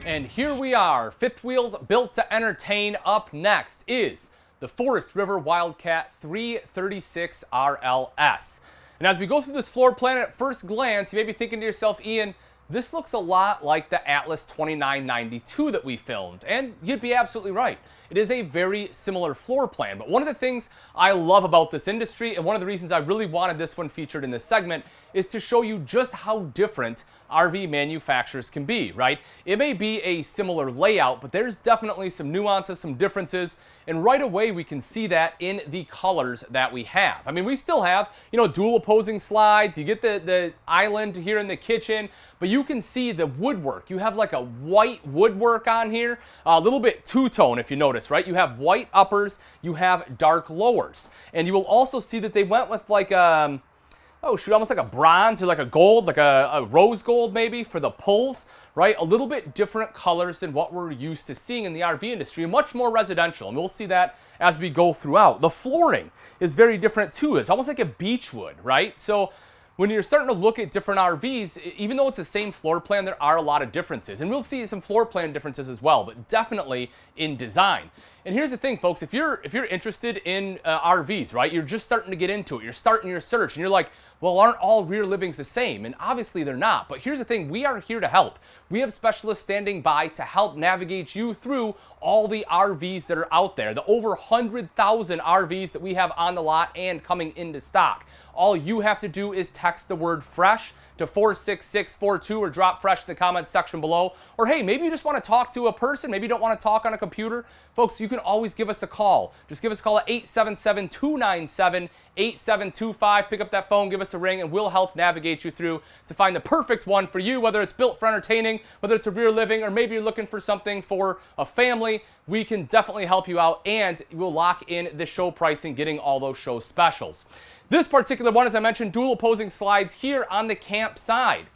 And here we are, fifth wheels built to entertain. Up next is the Forest River Wildcat 336RLS. And as we go through this floor plan at first glance, you may be thinking to yourself, Ian, this looks a lot like the Atlas 2992 that we filmed. And you'd be absolutely right. It is a very similar floor plan. But one of the things I love about this industry, and one of the reasons I really wanted this one featured in this segment, is to show you just how different RV manufacturers can be, right? It may be a similar layout, but there's definitely some nuances, some differences, and right away we can see that in the colors that we have. I mean, we still have, dual opposing slides. You get the island here in the kitchen, but you can see the woodwork. You have like a white woodwork on here, a little bit two-tone if you notice, right? You have white uppers, you have dark lowers, and you will also see that they went with like almost like a bronze or like a gold, like a rose gold maybe for the pulls, right? A little bit different colors than what we're used to seeing in the RV industry, much more residential, and we'll see that as we go throughout. The flooring is very different too. It's almost like a beech wood, right? So when you're starting to look at different RVs, even though it's the same floor plan, there are a lot of differences. And we'll see some floor plan differences as well, but definitely in design. And here's the thing, folks, if you're interested in RVs, right, you're just starting to get into it, you're starting your search, and you're like, well, aren't all rear livings the same? And obviously they're not. But here's the thing, we are here to help. We have specialists standing by to help navigate you through all the RVs that are out there, the over 100,000 RVs that we have on the lot and coming into stock. All you have to do is text the word FRESH to 46642 or drop FRESH in the comments section below. Or hey, maybe you just want to talk to a person, maybe you don't want to talk on a computer. Folks, you can always give us a call. Just give us a call at 877-297-8725. Pick up that phone, give us a ring, and we'll help navigate you through to find the perfect one for you, whether it's built for entertaining, whether it's a rear living, or maybe you're looking for something for a family. We can definitely help you out, and we'll lock in the show pricing, getting all those show specials. This particular one, as I mentioned, dual opposing slides here on the camp side.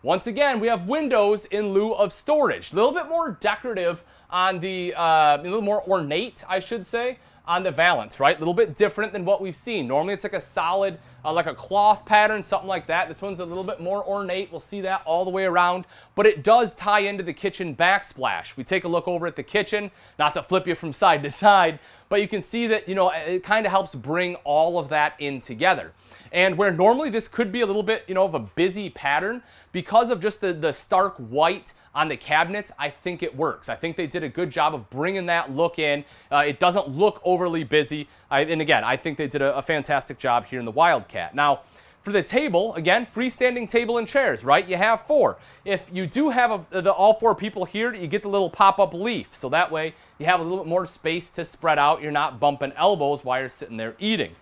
Once again, we have windows in lieu of storage. A little bit more decorative on the, a little more ornate, I should say, on the valance, right? A little bit different than what we've seen. Normally it's like a solid, like a cloth pattern, something like that. This one's a little bit more ornate. We'll see that all the way around, but it does tie into the kitchen backsplash. We take a look over at the kitchen, not to flip you from side to side, but you can see that, it kind of helps bring all of that in together. And where normally this could be a little bit, of a busy pattern, because of just the stark white on the cabinets, I think it works. I think they did a good job of bringing that look in. It doesn't look overly busy. And again, I think they did a fantastic job here in the Wildcat. Now, for the table, again, freestanding table and chairs, right? You have four. If you do have all four people here, you get the little pop-up leaf. So that way you have a little bit more space to spread out. You're not bumping elbows while you're sitting there eating.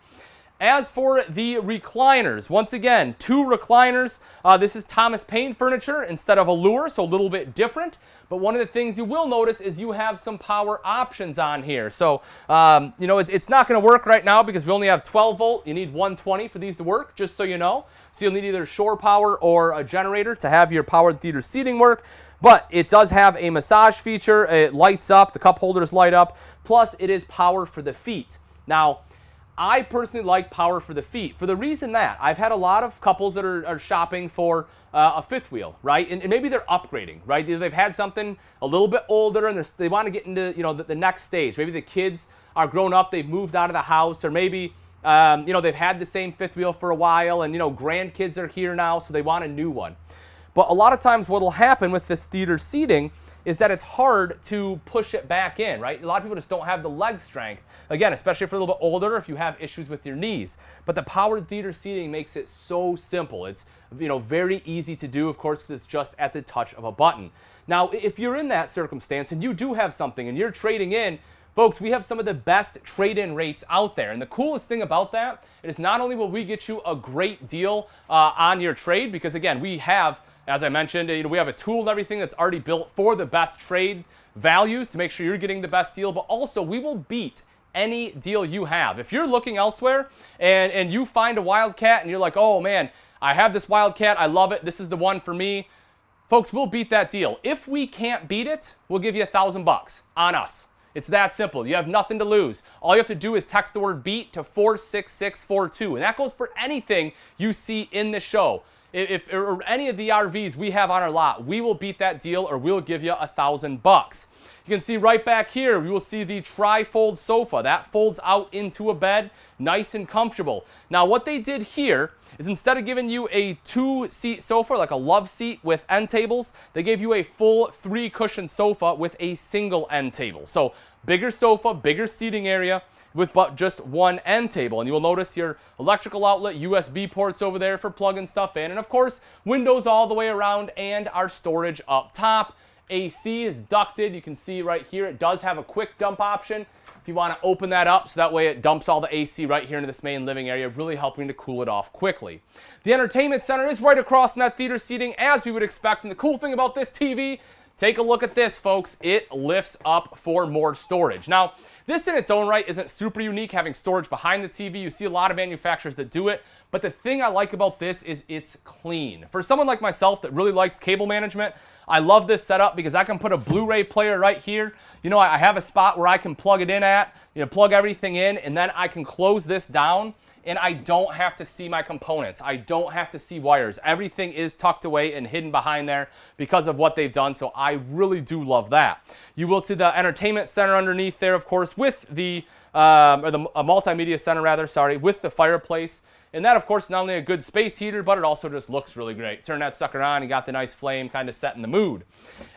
As for the recliners, once again, two recliners. This is Thomas Paine furniture instead of Allure, so a little bit different. But one of the things you will notice is you have some power options on here. So, it's not going to work right now because we only have 12 volt. You need 120 for these to work, just so you know. So you'll need either shore power or a generator to have your powered theater seating work. But it does have a massage feature. It lights up. The cup holders light up. Plus, it is power for the feet. Now, I personally like power for the feet for the reason that I've had a lot of couples that are shopping for a fifth wheel, right? And maybe they're upgrading, right? They've had something a little bit older and they want to get into, the next stage. Maybe the kids are grown up, they've moved out of the house, or maybe, they've had the same fifth wheel for a while and, grandkids are here now, so they want a new one. But a lot of times what will happen with this theater seating is that it's hard to push it back in, right? A lot of people just don't have the leg strength. Again, especially if you're a little bit older, if you have issues with your knees. But the powered theater seating makes it so simple. It's, very easy to do, of course, because it's just at the touch of a button. Now, if you're in that circumstance and you do have something and you're trading in, folks, we have some of the best trade-in rates out there. And the coolest thing about that is not only will we get you a great deal on your trade, because again, we have, as I mentioned, we have a tool and everything that's already built for the best trade values to make sure you're getting the best deal, but also we will beat any deal you have. If you're looking elsewhere and you find a Wildcat and you're like, oh man, I have this Wildcat, I love it, this is the one for me, folks, we'll beat that deal. If we can't beat it, we'll give you $1,000 on us. It's that simple. You have nothing to lose. All you have to do is text the word BEAT to 46642, and that goes for anything you see in the show. if or any of the RVs we have on our lot, we will beat that deal or we'll give you $1,000. You can see right back here, we will see the tri-fold sofa. That folds out into a bed, nice and comfortable. Now what they did here is instead of giving you a 2-seat sofa, like a love seat with end tables, they gave you a full 3-cushion sofa with a single end table. So bigger sofa, bigger seating area with but just one end table. And you will notice your electrical outlet, USB ports over there for plugging stuff in. And of course, windows all the way around and our storage up top. AC is ducted. You can see right here, it does have a quick dump option if you want to open that up, so that way it dumps all the AC right here into this main living area, really helping to cool it off quickly. The entertainment center is right across from that theater seating, as we would expect. And the cool thing about this TV, take a look at this, folks. It lifts up for more storage. Now, this in its own right isn't super unique, having storage behind the TV. You see a lot of manufacturers that do it, but the thing I like about this is it's clean. For someone like myself that really likes cable management, I love this setup because I can put a Blu-ray player right here. You know, I have a spot where I can plug it in at, plug everything in, and then I can close this down, and I don't have to see my components. I don't have to see wires. Everything is tucked away and hidden behind there because of what they've done, so I really do love that. You will see the entertainment center underneath there, of course, with the multimedia center, rather, sorry, with the fireplace. And that, of course, not only a good space heater, but it also just looks really great. Turn that sucker on, you got the nice flame kind of setting the mood.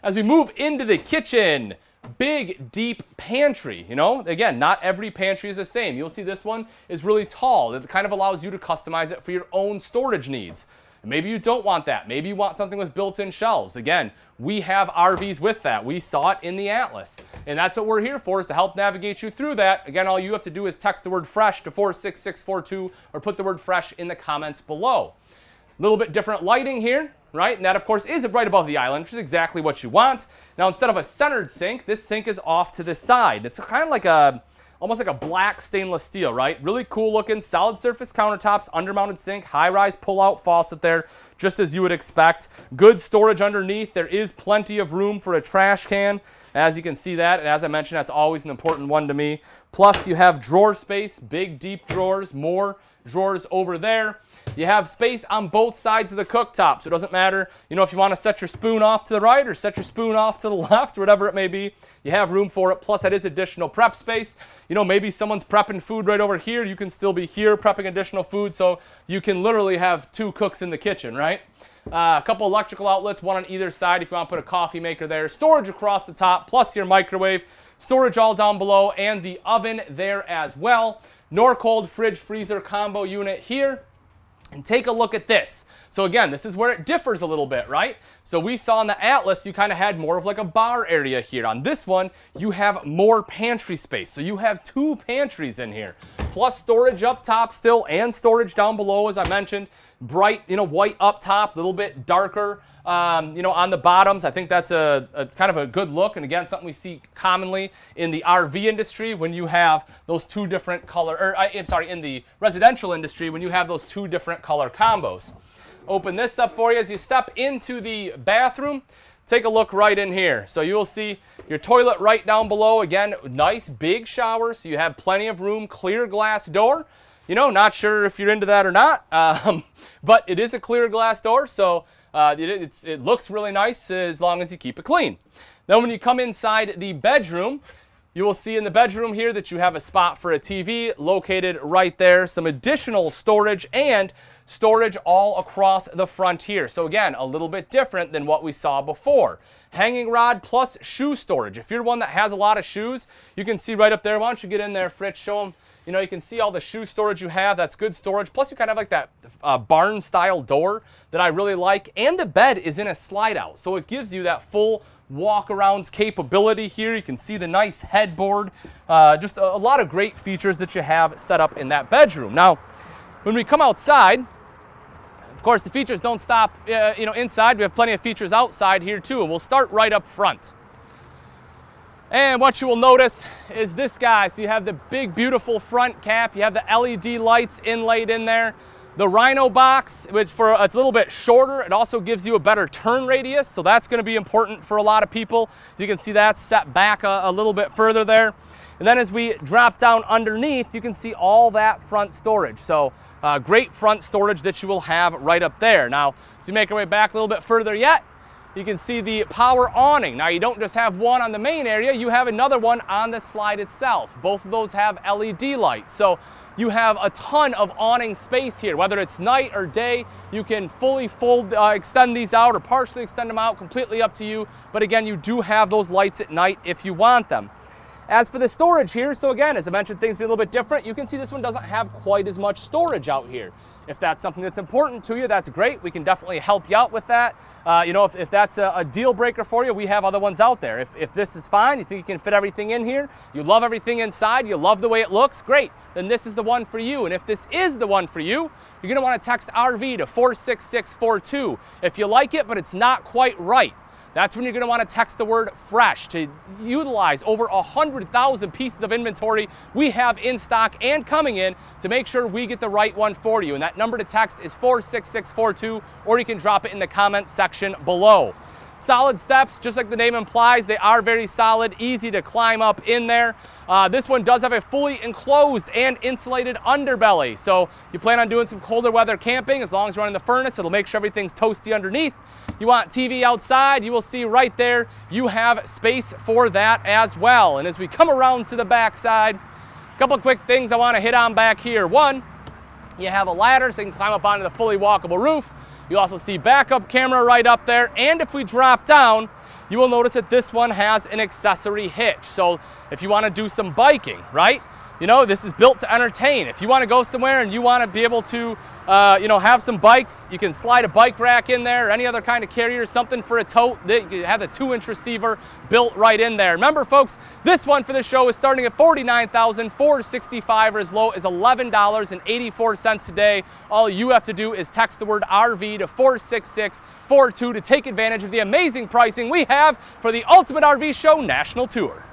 As we move into the kitchen, big, deep pantry. Again, not every pantry is the same. You'll see this one is really tall. It kind of allows you to customize it for your own storage needs. Maybe you don't want that. Maybe you want something with built-in shelves. Again, we have RVs with that. We saw it in the Atlas. And that's what we're here for, is to help navigate you through that. Again, all you have to do is text the word FRESH to 46642 or put the word FRESH in the comments below. A little bit different lighting here, right? And that, of course, is right above the island, which is exactly what you want. Now, instead of a centered sink, this sink is off to the side. It's kind of like almost like a black stainless steel, right? Really cool looking, solid surface countertops, undermounted sink, high-rise pull-out faucet there, just as you would expect. Good storage underneath. There is plenty of room for a trash can, as you can see that. And as I mentioned, that's always an important one to me. Plus, you have drawer space, big, deep drawers, more drawers over there. You have space on both sides of the cooktop, so it doesn't matter, if you want to set your spoon off to the right or set your spoon off to the left, or whatever it may be, you have room for it. Plus, that is additional prep space. Maybe someone's prepping food right over here. You can still be here prepping additional food, so you can literally have 2 cooks in the kitchen, right? A couple electrical outlets, one on either side if you want to put a coffee maker there. Storage across the top, plus your microwave. Storage all down below, and the oven there as well. Norcold fridge freezer combo unit here. And take a look at this. So again, this is where it differs a little bit, right? So we saw in the Atlas, you kind of had more of like a bar area here. On this one, you have more pantry space. So you have 2 pantries in here, plus storage up top still and storage down below, as I mentioned. Bright, white up top, a little bit darker, on the bottoms. I think that's a kind of a good look. And again, something we see commonly in the RV industry when you have those 2 different color, in the residential industry when you have those 2 different color combos. Open this up for you as you step into the bathroom. Take a look right in here. So you'll see your toilet right down below. Again, nice big shower, so you have plenty of room, clear glass door. Not sure if you're into that or not, but it is a clear glass door, so it looks really nice as long as you keep it clean. Then when you come inside the bedroom, you will see in the bedroom here that you have a spot for a TV located right there, some additional storage, and storage all across the front here. So again, a little bit different than what we saw before. Hanging rod plus shoe storage. If you're one that has a lot of shoes, you can see right up there. Why don't you get in there, Fritz, show them. You can see all the shoe storage you have. That's good storage. Plus, you kind of have like that barn-style door that I really like. And the bed is in a slide-out, so it gives you that full walk-around capability here. You can see the nice headboard. Just a lot of great features that you have set up in that bedroom. Now, when we come outside, of course, the features don't stop inside. We have plenty of features outside here, too. And we'll start right up front. And what you will notice is this guy. So you have the big, beautiful front cap. You have the LED lights inlaid in there. The Rhino box, which it's a little bit shorter. It also gives you a better turn radius. So that's going to be important for a lot of people. You can see that set back a little bit further there. And then as we drop down underneath, you can see all that front storage. So Great front storage that you will have right up there. Now, as we make our way back a little bit further yet, you can see the power awning. Now, you don't just have one on the main area, you have another one on the slide itself. Both of those have LED lights. So you have a ton of awning space here. Whether it's night or day, you can fully extend these out or partially extend them out, completely up to you. But again, you do have those lights at night if you want them. As for the storage here, so again, as I mentioned, things be a little bit different. You can see this one doesn't have quite as much storage out here. If that's something that's important to you, that's great. We can definitely help you out with that. You know, if that's a deal breaker for you, we have other ones out there. If this is fine, you think you can fit everything in here, you love everything inside, you love the way it looks, great. Then this is the one for you. And if this is the one for you, you're gonna wanna text RV to 46642. If you like it, but it's not quite right, that's when you're gonna wanna text the word fresh to utilize over 100,000 pieces of inventory we have in stock and coming in to make sure we get the right one for you. And that number to text is 46642, or you can drop it in the comment section below. Solid steps, just like the name implies, they are very solid, easy to climb up in there. This one does have a fully enclosed and insulated underbelly. So you plan on doing some colder weather camping, as long as you're running the furnace, it'll make sure everything's toasty underneath. You want TV outside, you will see right there, you have space for that as well. And as we come around to the back side, a couple of quick things I want to hit on back here. One, you have a ladder so you can climb up onto the fully walkable roof. You also see backup camera right up there. And if we drop down, you will notice that this one has an accessory hitch. So if you want to do some biking, right? You know, this is built to entertain. If you want to go somewhere and you want to be able to, you know, have some bikes, you can slide a bike rack in there, or any other kind of carrier, something for a tote. You have the 2-inch receiver built right in there. Remember, folks, this one for the show is starting at $49,465 or as low as $11.84 today. All you have to do is text the word RV to 46642 to take advantage of the amazing pricing we have for the Ultimate RV Show National Tour.